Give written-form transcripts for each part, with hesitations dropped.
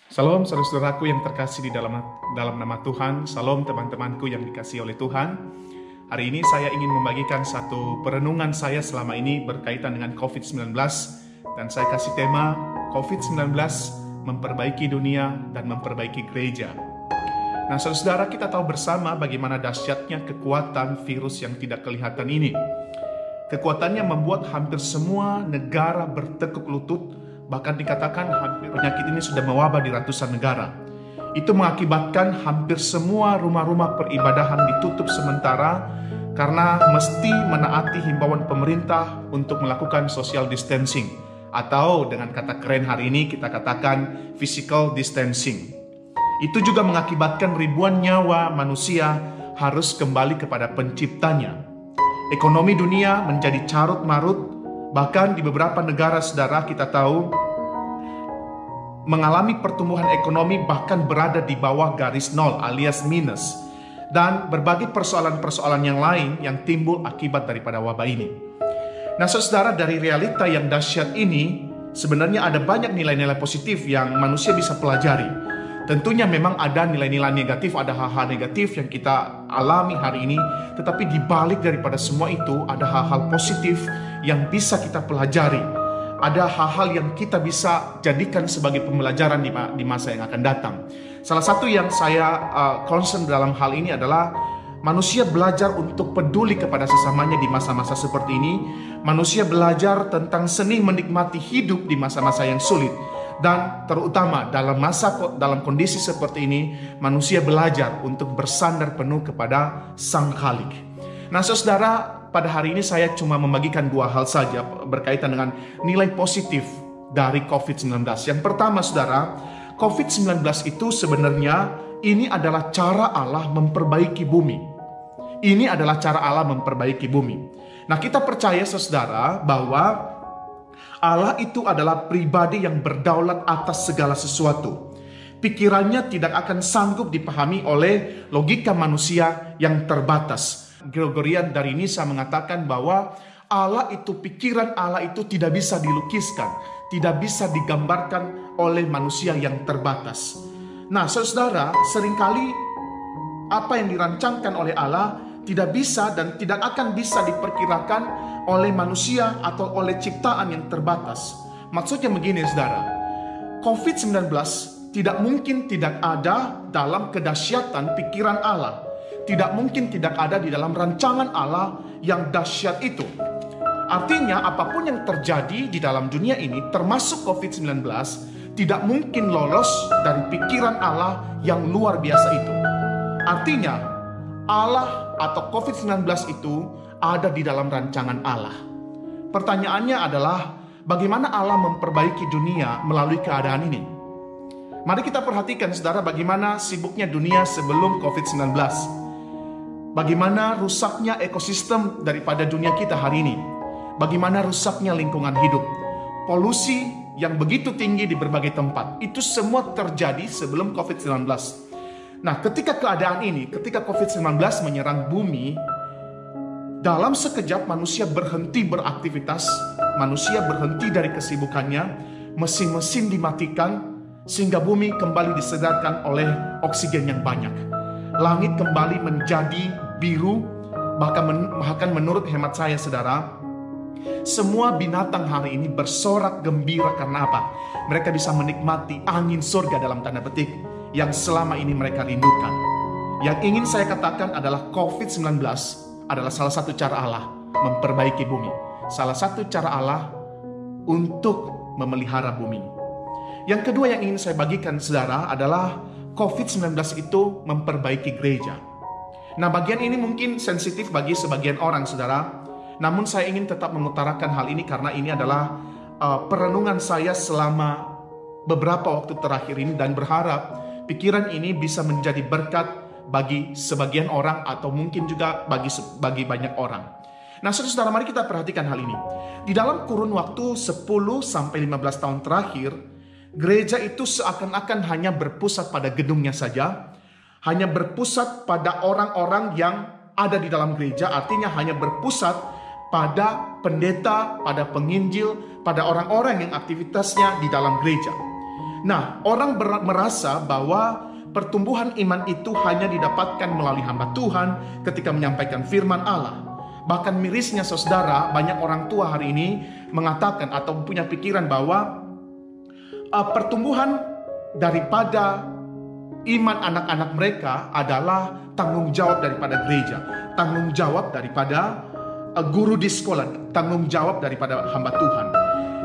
Salam saudara-saudaraku yang terkasih di dalam nama Tuhan. Salam teman-temanku yang dikasihi oleh Tuhan. Hari ini saya ingin membagikan satu perenungan saya selama ini berkaitan dengan COVID-19. Dan saya kasih tema COVID-19 memperbaiki dunia dan memperbaiki gereja. Nah saudara-saudara, kita tahu bersama bagaimana dahsyatnya kekuatan virus yang tidak kelihatan ini. Kekuatannya membuat hampir semua negara bertekuk lutut. Bahkan dikatakan hampir penyakit ini sudah mewabah di ratusan negara. Itu mengakibatkan hampir semua rumah-rumah peribadahan ditutup sementara karena mesti menaati himbauan pemerintah untuk melakukan social distancing. Atau dengan kata keren hari ini kita katakan physical distancing. Itu juga mengakibatkan ribuan nyawa manusia harus kembali kepada penciptanya. Ekonomi dunia menjadi carut marut. Bahkan di beberapa negara saudara kita tahu mengalami pertumbuhan ekonomi bahkan berada di bawah garis nol alias minus. Dan berbagai persoalan-persoalan yang lain yang timbul akibat daripada wabah ini. Nah saudara, dari realita yang dahsyat ini sebenarnya ada banyak nilai-nilai positif yang manusia bisa pelajari. Tentunya memang ada nilai-nilai negatif, ada hal-hal negatif yang kita alami hari ini. Tetapi di balik daripada semua itu ada hal-hal positif yang bisa kita pelajari. Ada hal-hal yang kita bisa jadikan sebagai pembelajaran di masa yang akan datang. Salah satu yang saya concern dalam hal ini adalah manusia belajar untuk peduli kepada sesamanya di masa-masa seperti ini. Manusia belajar tentang seni menikmati hidup di masa-masa yang sulit. Dan terutama dalam kondisi seperti ini, manusia belajar untuk bersandar penuh kepada Sang Khalik. Nah saudara, pada hari ini saya cuma membagikan dua hal saja berkaitan dengan nilai positif dari COVID-19. Yang pertama saudara, COVID-19 itu sebenarnya ini adalah cara Allah memperbaiki bumi. Ini adalah cara Allah memperbaiki bumi. Nah kita percaya saudara bahwa Allah itu adalah pribadi yang berdaulat atas segala sesuatu. Pikirannya tidak akan sanggup dipahami oleh logika manusia yang terbatas. Gregorian dari Nisa mengatakan bahwa pikiran Allah itu tidak bisa dilukiskan, tidak bisa digambarkan oleh manusia yang terbatas. Nah saudara, seringkali apa yang dirancangkan oleh Allah tidak bisa dan tidak akan bisa diperkirakan oleh manusia atau oleh ciptaan yang terbatas. Maksudnya begini saudara, COVID-19 tidak mungkin tidak ada dalam kedahsyatan pikiran Allah. Tidak mungkin tidak ada di dalam rancangan Allah yang dahsyat itu. Artinya apapun yang terjadi di dalam dunia ini termasuk COVID-19 tidak mungkin lolos dari pikiran Allah yang luar biasa itu. Artinya Allah atau COVID-19 itu ada di dalam rancangan Allah. Pertanyaannya adalah bagaimana Allah memperbaiki dunia melalui keadaan ini? Mari kita perhatikan saudara bagaimana sibuknya dunia sebelum COVID-19. Bagaimana rusaknya ekosistem daripada dunia kita hari ini. Bagaimana rusaknya lingkungan hidup. Polusi yang begitu tinggi di berbagai tempat. Itu semua terjadi sebelum COVID-19. Nah ketika keadaan ini, ketika COVID-19 menyerang bumi, dalam sekejap manusia berhenti beraktivitas, manusia berhenti dari kesibukannya, mesin-mesin dimatikan, sehingga bumi kembali disegarkan oleh oksigen yang banyak. Langit kembali menjadi biru, bahkan menurut hemat saya saudara, semua binatang hari ini bersorak gembira karena apa? Mereka bisa menikmati angin surga dalam tanda petik yang selama ini mereka rindukan. Yang ingin saya katakan adalah COVID-19 adalah salah satu cara Allah memperbaiki bumi. Salah satu cara Allah untuk memelihara bumi. Yang kedua yang ingin saya bagikan saudara adalah COVID-19 itu memperbaiki gereja. Nah bagian ini mungkin sensitif bagi sebagian orang saudara. Namun saya ingin tetap mengutarakan hal ini karena ini adalah perenungan saya selama beberapa waktu terakhir ini. Dan berharap pikiran ini bisa menjadi berkat bagi sebagian orang atau mungkin juga bagi banyak orang. Nah saudara, mari kita perhatikan hal ini. Di dalam kurun waktu 10-15 tahun terakhir, gereja itu seakan-akan hanya berpusat pada gedungnya saja. Hanya berpusat pada orang-orang yang ada di dalam gereja. Artinya hanya berpusat pada pendeta, pada penginjil, pada orang-orang yang aktivitasnya di dalam gereja. Nah, orang merasa bahwa pertumbuhan iman itu hanya didapatkan melalui hamba Tuhan ketika menyampaikan firman Allah. Bahkan mirisnya saudara, banyak orang tua hari ini mengatakan atau punya pikiran bahwa pertumbuhan daripada iman anak-anak mereka adalah tanggung jawab daripada gereja, tanggung jawab daripada guru di sekolah, tanggung jawab daripada hamba Tuhan.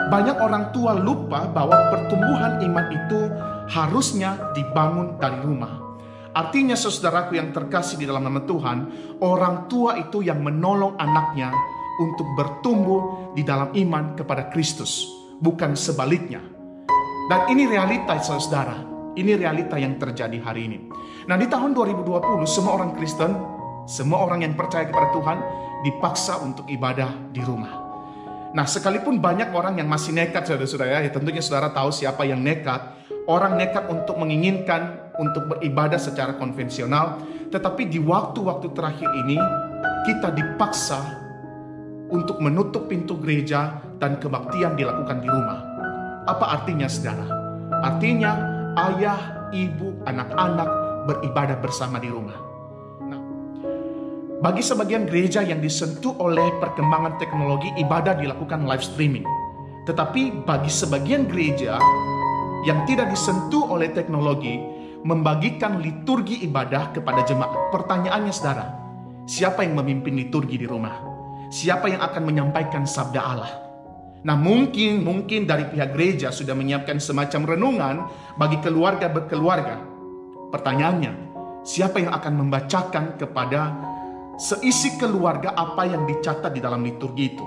Banyak orang tua lupa bahwa pertumbuhan iman itu harusnya dibangun dari rumah. Artinya saudaraku yang terkasih di dalam nama Tuhan, orang tua itu yang menolong anaknya untuk bertumbuh di dalam iman kepada Kristus, bukan sebaliknya. Dan ini realita saudara, ini realita yang terjadi hari ini. Nah, di tahun 2020 semua orang Kristen, semua orang yang percaya kepada Tuhan dipaksa untuk ibadah di rumah. Nah, sekalipun banyak orang yang masih nekat, saudara-saudara, ya tentunya saudara tahu siapa yang nekat. Orang nekat untuk menginginkan untuk beribadah secara konvensional. Tetapi di waktu-waktu terakhir ini, kita dipaksa untuk menutup pintu gereja dan kebaktian dilakukan di rumah. Apa artinya, saudara? Artinya, ayah, ibu, anak-anak beribadah bersama di rumah. Bagi sebagian gereja yang disentuh oleh perkembangan teknologi, ibadah dilakukan live streaming. Tetapi bagi sebagian gereja yang tidak disentuh oleh teknologi, membagikan liturgi ibadah kepada jemaat. Pertanyaannya saudara, siapa yang memimpin liturgi di rumah? Siapa yang akan menyampaikan sabda Allah? Nah, mungkin dari pihak gereja sudah menyiapkan semacam renungan bagi keluarga berkeluarga. Pertanyaannya, siapa yang akan membacakan kepada seisi keluarga apa yang dicatat di dalam liturgi itu?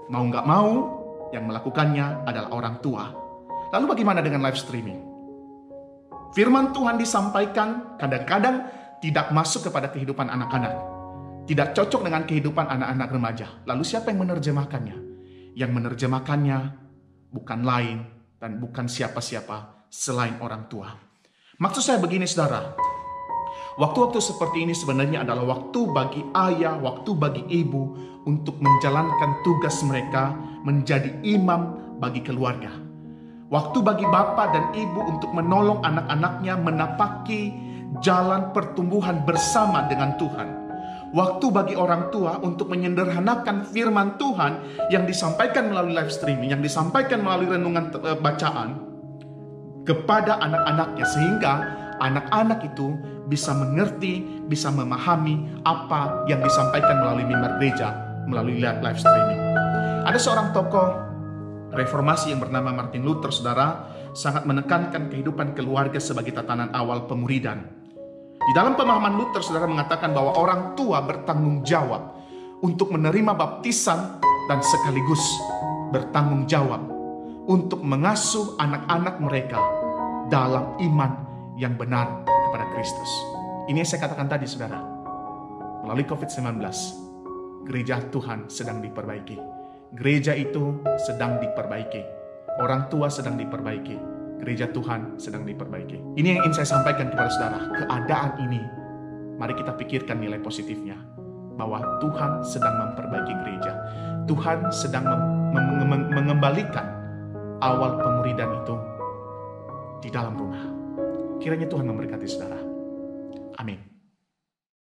Mau nggak mau, yang melakukannya adalah orang tua. Lalu bagaimana dengan live streaming? Firman Tuhan disampaikan kadang-kadang tidak masuk kepada kehidupan anak-anak. Tidak cocok dengan kehidupan anak-anak remaja. Lalu siapa yang menerjemahkannya? Yang menerjemahkannya bukan lain dan bukan siapa-siapa selain orang tua. Maksud saya begini saudara, waktu-waktu seperti ini sebenarnya adalah waktu bagi ayah, waktu bagi ibu untuk menjalankan tugas mereka menjadi imam bagi keluarga. Waktu bagi bapak dan ibu untuk menolong anak-anaknya menapaki jalan pertumbuhan bersama dengan Tuhan. Waktu bagi orang tua untuk menyederhanakan firman Tuhan yang disampaikan melalui live streaming, yang disampaikan melalui renungan bacaan kepada anak-anaknya, sehingga anak-anak itu bisa mengerti, bisa memahami apa yang disampaikan melalui mimbar gereja, melalui live streaming. Ada seorang tokoh reformasi yang bernama Martin Luther, saudara, sangat menekankan kehidupan keluarga sebagai tatanan awal pemuridan. Di dalam pemahaman Luther, saudara, mengatakan bahwa orang tua bertanggung jawab untuk menerima baptisan dan sekaligus bertanggung jawab untuk mengasuh anak-anak mereka dalam iman yang benar kepada Kristus. Ini yang saya katakan tadi, saudara. Melalui COVID-19, gereja Tuhan sedang diperbaiki. Gereja itu sedang diperbaiki. Orang tua sedang diperbaiki. Gereja Tuhan sedang diperbaiki. Ini yang ingin saya sampaikan kepada saudara. Keadaan ini, mari kita pikirkan nilai positifnya. Bahwa Tuhan sedang memperbaiki gereja. Tuhan sedang mengembalikan awal pemuridan itu di dalam rumah. Kiranya Tuhan memberkati saudara.